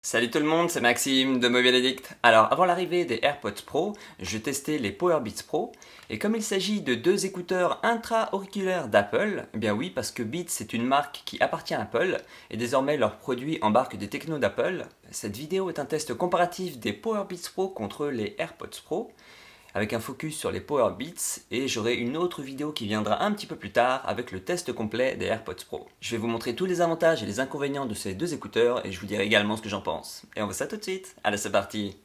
Salut tout le monde, c'est Maxime de Mobile Addict. Alors avant l'arrivée des AirPods Pro, je testais les Powerbeats Pro et comme il s'agit de deux écouteurs intra-auriculaires d'Apple, eh bien oui parce que Beats est une marque qui appartient à Apple et désormais leurs produits embarquent des technos d'Apple, cette vidéo est un test comparatif des Powerbeats Pro contre les AirPods Pro avec un focus sur les Powerbeats et j'aurai une autre vidéo qui viendra un petit peu plus tard avec le test complet des AirPods Pro. Je vais vous montrer tous les avantages et les inconvénients de ces deux écouteurs et je vous dirai également ce que j'en pense. Et on voit ça tout de suite. Allez, c'est parti.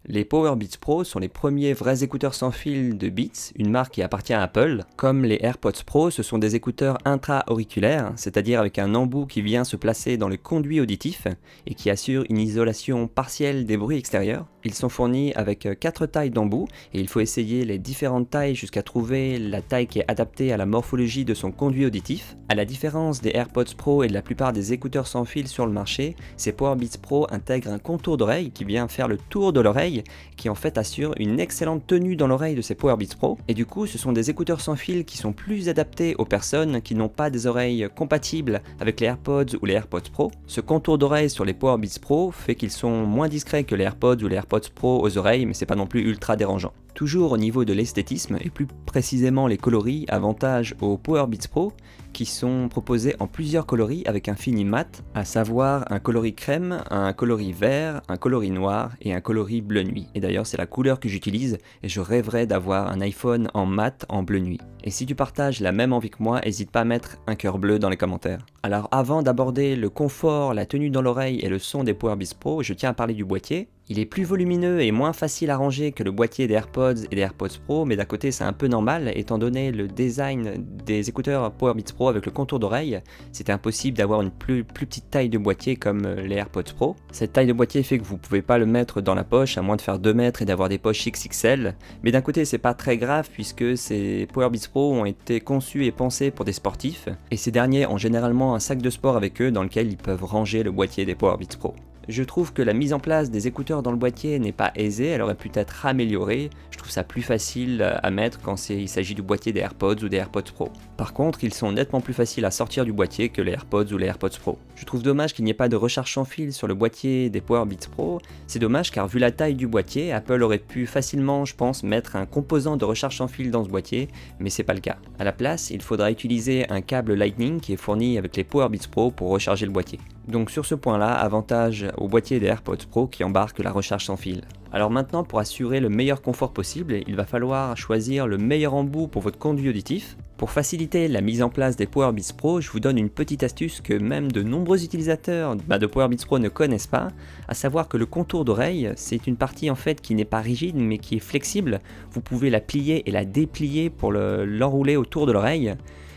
Les Powerbeats Pro sont les premiers vrais écouteurs sans fil de Beats, une marque qui appartient à Apple. Comme les AirPods Pro, ce sont des écouteurs intra-auriculaires, c'est-à-dire avec un embout qui vient se placer dans le conduit auditif et qui assure une isolation partielle des bruits extérieurs. Ils sont fournis avec 4 tailles d'embout et il faut essayer les différentes tailles jusqu'à trouver la taille qui est adaptée à la morphologie de son conduit auditif. À la différence des AirPods Pro et de la plupart des écouteurs sans fil sur le marché, ces Powerbeats Pro intègrent un contour d'oreille qui vient faire le tour de l'oreille qui en fait assure une excellente tenue dans l'oreille de ces Powerbeats Pro et du coup ce sont des écouteurs sans fil qui sont plus adaptés aux personnes qui n'ont pas des oreilles compatibles avec les AirPods ou les AirPods Pro. Ce contour d'oreille sur les Powerbeats Pro fait qu'ils sont moins discrets que les AirPods ou les AirPods Pro aux oreilles mais c'est pas non plus ultra dérangeant. Toujours au niveau de l'esthétisme et plus précisément les coloris, avantage aux Powerbeats Pro qui sont proposés en plusieurs coloris avec un fini mat, à savoir un coloris crème, un coloris vert, un coloris noir et un coloris bleu nuit. Et d'ailleurs c'est la couleur que j'utilise et je rêverais d'avoir un iPhone en mat en bleu nuit. Et si tu partages la même envie que moi, n'hésite pas à mettre un cœur bleu dans les commentaires. Alors avant d'aborder le confort, la tenue dans l'oreille et le son des Powerbeats Pro, je tiens à parler du boîtier. Il est plus volumineux et moins facile à ranger que le boîtier des AirPods et des AirPods Pro, mais d'un côté c'est un peu normal étant donné le design des écouteurs Powerbeats Pro avec le contour d'oreille, c'était impossible d'avoir une plus petite taille de boîtier comme les AirPods Pro. Cette taille de boîtier fait que vous pouvez pas le mettre dans la poche à moins de faire 2 mètres et d'avoir des poches XXL, mais d'un côté c'est pas très grave puisque ces Powerbeats Pro ont été conçus et pensés pour des sportifs, et ces derniers ont généralement un sac de sport avec eux dans lequel ils peuvent ranger le boîtier des Powerbeats Pro. Je trouve que la mise en place des écouteurs dans le boîtier n'est pas aisée, elle aurait pu être améliorée. Je trouve ça plus facile à mettre quand il s'agit du boîtier des AirPods ou des AirPods Pro. Par contre, ils sont nettement plus faciles à sortir du boîtier que les AirPods ou les AirPods Pro. Je trouve dommage qu'il n'y ait pas de recharge sans fil sur le boîtier des Powerbeats Pro. C'est dommage car vu la taille du boîtier, Apple aurait pu facilement, je pense, mettre un composant de recharge sans fil dans ce boîtier, mais c'est pas le cas. À la place, il faudra utiliser un câble Lightning qui est fourni avec les Powerbeats Pro pour recharger le boîtier. Donc sur ce point-là, avantage au boîtier des AirPods Pro qui embarque la recharge sans fil. Alors maintenant, pour assurer le meilleur confort possible, il va falloir choisir le meilleur embout pour votre conduit auditif. Pour faciliter la mise en place des Powerbeats Pro, je vous donne une petite astuce que même de nombreux utilisateurs de Powerbeats Pro ne connaissent pas, à savoir que le contour d'oreille, c'est une partie en fait qui n'est pas rigide mais qui est flexible. Vous pouvez la plier et la déplier pour l'enrouler autour de l'oreille.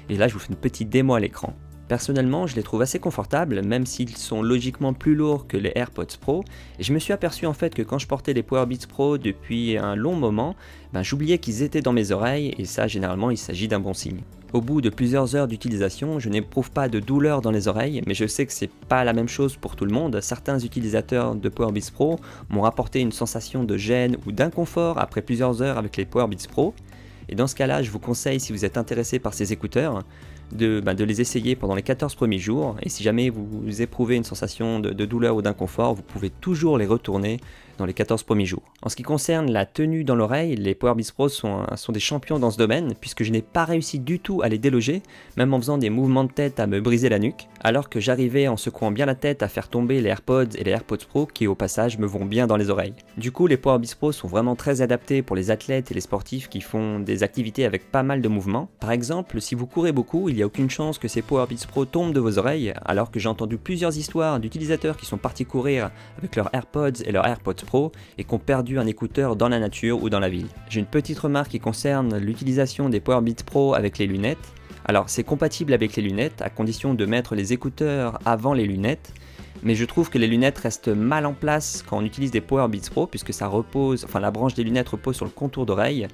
Et là, je vous fais une petite démo à l'écran. Personnellement, je les trouve assez confortables, même s'ils sont logiquement plus lourds que les AirPods Pro, et je me suis aperçu en fait que quand je portais les Powerbeats Pro depuis un long moment, j'oubliais qu'ils étaient dans mes oreilles, et ça généralement il s'agit d'un bon signe. Au bout de plusieurs heures d'utilisation, je n'éprouve pas de douleur dans les oreilles, mais je sais que c'est pas la même chose pour tout le monde. Certains utilisateurs de Powerbeats Pro m'ont rapporté une sensation de gêne ou d'inconfort après plusieurs heures avec les Powerbeats Pro, et dans ce cas-là, je vous conseille, si vous êtes intéressé par ces écouteurs, de les essayer pendant les 14 premiers jours, et si jamais vous éprouvez une sensation de douleur ou d'inconfort, vous pouvez toujours les retourner dans les 14 premiers jours. En ce qui concerne la tenue dans l'oreille, les Powerbeats Pro sont des champions dans ce domaine, puisque je n'ai pas réussi du tout à les déloger, même en faisant des mouvements de tête à me briser la nuque, alors que j'arrivais en secouant bien la tête à faire tomber les AirPods et les AirPods Pro qui au passage me vont bien dans les oreilles. Du coup, les Powerbeats Pro sont vraiment très adaptés pour les athlètes et les sportifs qui font des activités avec pas mal de mouvements. Par exemple, si vous courez beaucoup, il n'y a aucune chance que ces Powerbeats Pro tombent de vos oreilles, alors que j'ai entendu plusieurs histoires d'utilisateurs qui sont partis courir avec leurs AirPods et leurs AirPods Pro et qui ont perdu un écouteur dans la nature ou dans la ville. J'ai une petite remarque qui concerne l'utilisation des Powerbeats Pro avec les lunettes. Alors c'est compatible avec les lunettes à condition de mettre les écouteurs avant les lunettes, mais je trouve que les lunettes restent mal en place quand on utilise des Powerbeats Pro puisque la branche des lunettes repose sur le contour d'oreille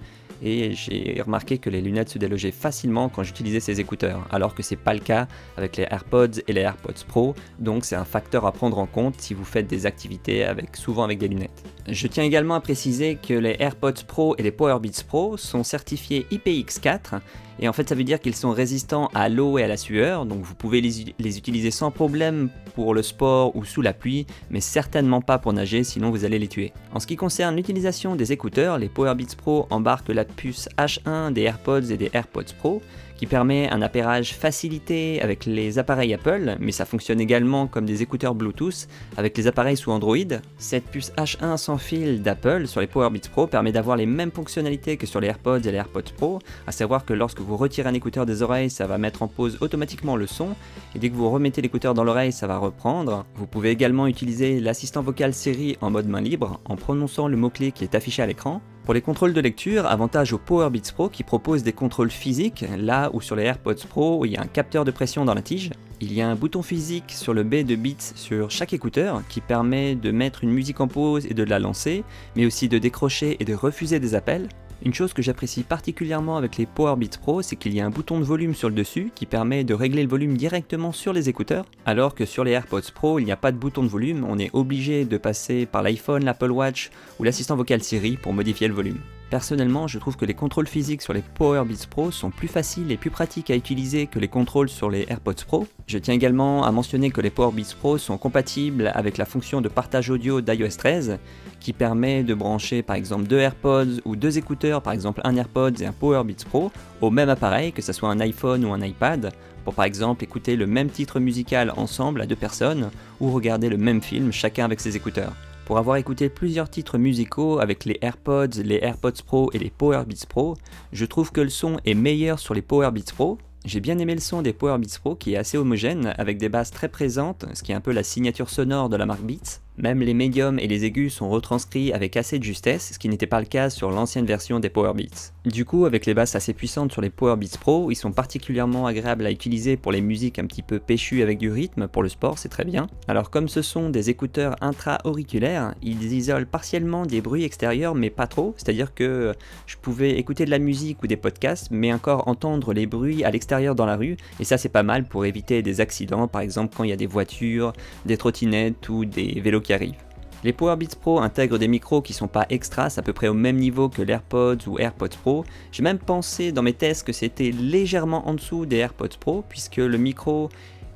et j'ai remarqué que les lunettes se délogeaient facilement quand j'utilisais ces écouteurs, alors que c'est pas le cas avec les AirPods et les AirPods Pro, donc c'est un facteur à prendre en compte si vous faites des activités souvent avec des lunettes. Je tiens également à préciser que les AirPods Pro et les Powerbeats Pro sont certifiés IPX4 et en fait ça veut dire qu'ils sont résistants à l'eau et à la sueur, donc vous pouvez les utiliser sans problème pour le sport ou sous la pluie, mais certainement pas pour nager, sinon vous allez les tuer. En ce qui concerne l'utilisation des écouteurs, les Powerbeats Pro embarquent la puce H1 des AirPods et des AirPods Pro, qui permet un appairage facilité avec les appareils Apple, mais ça fonctionne également comme des écouteurs Bluetooth avec les appareils sous Android. Cette puce H1 sans fil d'Apple sur les Powerbeats Pro permet d'avoir les mêmes fonctionnalités que sur les AirPods et les AirPods Pro, à savoir que lorsque vous retirez un écouteur des oreilles, ça va mettre en pause automatiquement le son, et dès que vous remettez l'écouteur dans l'oreille, ça va reprendre. Vous pouvez également utiliser l'assistant vocal Siri en mode main libre en prononçant le mot-clé qui est affiché à l'écran. Pour les contrôles de lecture, avantage aux Powerbeats Pro qui proposent des contrôles physiques, là où sur les AirPods Pro il y a un capteur de pression dans la tige. Il y a un bouton physique sur le B de Beats sur chaque écouteur qui permet de mettre une musique en pause et de la lancer, mais aussi de décrocher et de refuser des appels. Une chose que j'apprécie particulièrement avec les Powerbeats Pro, c'est qu'il y a un bouton de volume sur le dessus qui permet de régler le volume directement sur les écouteurs, alors que sur les AirPods Pro, il n'y a pas de bouton de volume, on est obligé de passer par l'iPhone, l'Apple Watch ou l'assistant vocal Siri pour modifier le volume. Personnellement, je trouve que les contrôles physiques sur les Powerbeats Pro sont plus faciles et plus pratiques à utiliser que les contrôles sur les AirPods Pro. Je tiens également à mentionner que les Powerbeats Pro sont compatibles avec la fonction de partage audio d'iOS 13 qui permet de brancher par exemple deux AirPods ou deux écouteurs, par exemple un AirPods et un Powerbeats Pro, au même appareil, que ce soit un iPhone ou un iPad, pour par exemple écouter le même titre musical ensemble à deux personnes ou regarder le même film chacun avec ses écouteurs. Pour avoir écouté plusieurs titres musicaux avec les AirPods, les AirPods Pro et les Powerbeats Pro, je trouve que le son est meilleur sur les Powerbeats Pro. J'ai bien aimé le son des Powerbeats Pro qui est assez homogène avec des basses très présentes, ce qui est un peu la signature sonore de la marque Beats. Même les médiums et les aigus sont retranscrits avec assez de justesse, ce qui n'était pas le cas sur l'ancienne version des Powerbeats. Du coup, avec les basses assez puissantes sur les Powerbeats Pro, ils sont particulièrement agréables à utiliser pour les musiques un petit peu péchues avec du rythme, pour le sport c'est très bien. Alors comme ce sont des écouteurs intra-auriculaires, ils isolent partiellement des bruits extérieurs mais pas trop, c'est-à-dire que je pouvais écouter de la musique ou des podcasts mais encore entendre les bruits à l'extérieur dans la rue, et ça c'est pas mal pour éviter des accidents, par exemple quand il y a des voitures, des trottinettes ou des vélos qui arrivent. Les Powerbeats Pro intègrent des micros qui sont pas extra, c'est à peu près au même niveau que l'AirPods ou AirPods Pro. J'ai même pensé dans mes tests que c'était légèrement en dessous des AirPods Pro, puisque le micro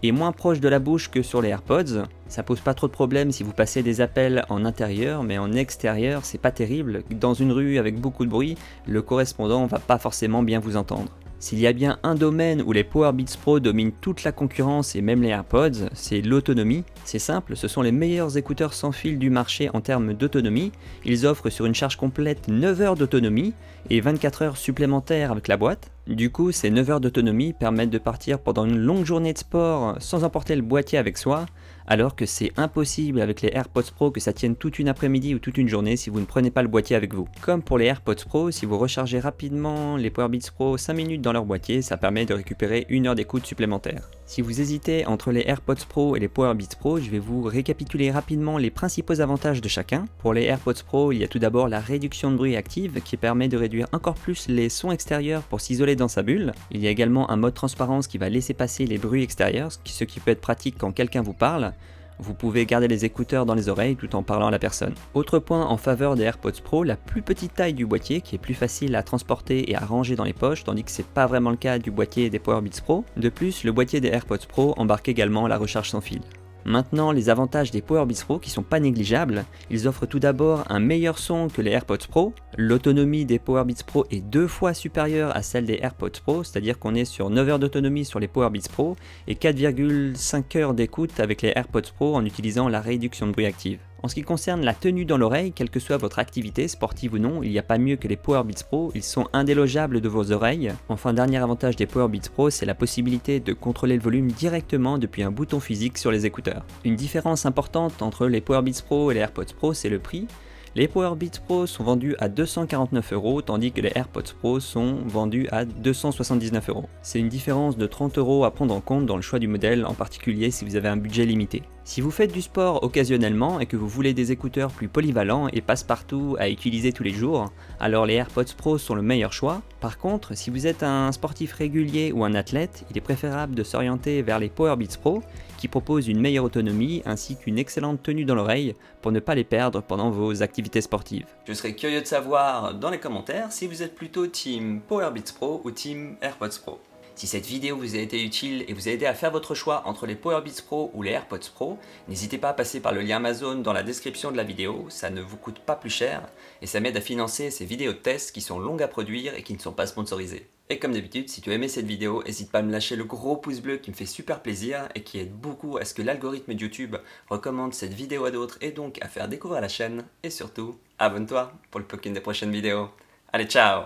est moins proche de la bouche que sur les AirPods. Ça pose pas trop de problèmes si vous passez des appels en intérieur, mais en extérieur c'est pas terrible. Dans une rue avec beaucoup de bruit, le correspondant va pas forcément bien vous entendre. S'il y a bien un domaine où les Powerbeats Pro dominent toute la concurrence et même les AirPods, c'est l'autonomie. C'est simple, ce sont les meilleurs écouteurs sans fil du marché en termes d'autonomie. Ils offrent sur une charge complète 9 heures d'autonomie et 24 heures supplémentaires avec la boîte. Du coup, ces 9 heures d'autonomie permettent de partir pendant une longue journée de sport sans emporter le boîtier avec soi, alors que c'est impossible avec les AirPods Pro que ça tienne toute une après-midi ou toute une journée si vous ne prenez pas le boîtier avec vous. Comme pour les AirPods Pro, si vous rechargez rapidement les Powerbeats Pro 5 minutes dans leur boîtier, ça permet de récupérer 1 heure d'écoute supplémentaire. Si vous hésitez entre les AirPods Pro et les Powerbeats Pro, je vais vous récapituler rapidement les principaux avantages de chacun. Pour les AirPods Pro, il y a tout d'abord la réduction de bruit active qui permet de réduire encore plus les sons extérieurs pour s'isoler dans sa bulle. Il y a également un mode transparence qui va laisser passer les bruits extérieurs, ce qui peut être pratique quand quelqu'un vous parle. Vous pouvez garder les écouteurs dans les oreilles tout en parlant à la personne. Autre point en faveur des AirPods Pro, la plus petite taille du boîtier qui est plus facile à transporter et à ranger dans les poches, tandis que c'est pas vraiment le cas du boîtier des Powerbeats Pro. De plus, le boîtier des AirPods Pro embarque également la recharge sans fil. Maintenant, les avantages des Powerbeats Pro qui sont pas négligeables. Ils offrent tout d'abord un meilleur son que les AirPods Pro. L'autonomie des Powerbeats Pro est 2 fois supérieure à celle des AirPods Pro, c'est-à-dire qu'on est sur 9 heures d'autonomie sur les Powerbeats Pro et 4,5 heures d'écoute avec les AirPods Pro en utilisant la réduction de bruit active. En ce qui concerne la tenue dans l'oreille, quelle que soit votre activité, sportive ou non, il n'y a pas mieux que les Powerbeats Pro, ils sont indélogeables de vos oreilles. Enfin, dernier avantage des Powerbeats Pro, c'est la possibilité de contrôler le volume directement depuis un bouton physique sur les écouteurs. Une différence importante entre les Powerbeats Pro et les AirPods Pro, c'est le prix. Les Powerbeats Pro sont vendus à 249 €, tandis que les AirPods Pro sont vendus à 279 €. C'est une différence de 30 € à prendre en compte dans le choix du modèle, en particulier si vous avez un budget limité. Si vous faites du sport occasionnellement et que vous voulez des écouteurs plus polyvalents et passe-partout à utiliser tous les jours, alors les AirPods Pro sont le meilleur choix. Par contre, si vous êtes un sportif régulier ou un athlète, il est préférable de s'orienter vers les Powerbeats Pro qui proposent une meilleure autonomie ainsi qu'une excellente tenue dans l'oreille pour ne pas les perdre pendant vos activités sportives. Je serais curieux de savoir dans les commentaires si vous êtes plutôt team Powerbeats Pro ou team AirPods Pro. Si cette vidéo vous a été utile et vous a aidé à faire votre choix entre les Powerbeats Pro ou les AirPods Pro, n'hésitez pas à passer par le lien Amazon dans la description de la vidéo, ça ne vous coûte pas plus cher et ça m'aide à financer ces vidéos de tests qui sont longues à produire et qui ne sont pas sponsorisées. Et comme d'habitude, si tu as aimé cette vidéo, n'hésite pas à me lâcher le gros pouce bleu qui me fait super plaisir et qui aide beaucoup à ce que l'algorithme de YouTube recommande cette vidéo à d'autres et donc à faire découvrir la chaîne. Et surtout, abonne-toi pour le prochaine des prochaines vidéos. Allez, ciao!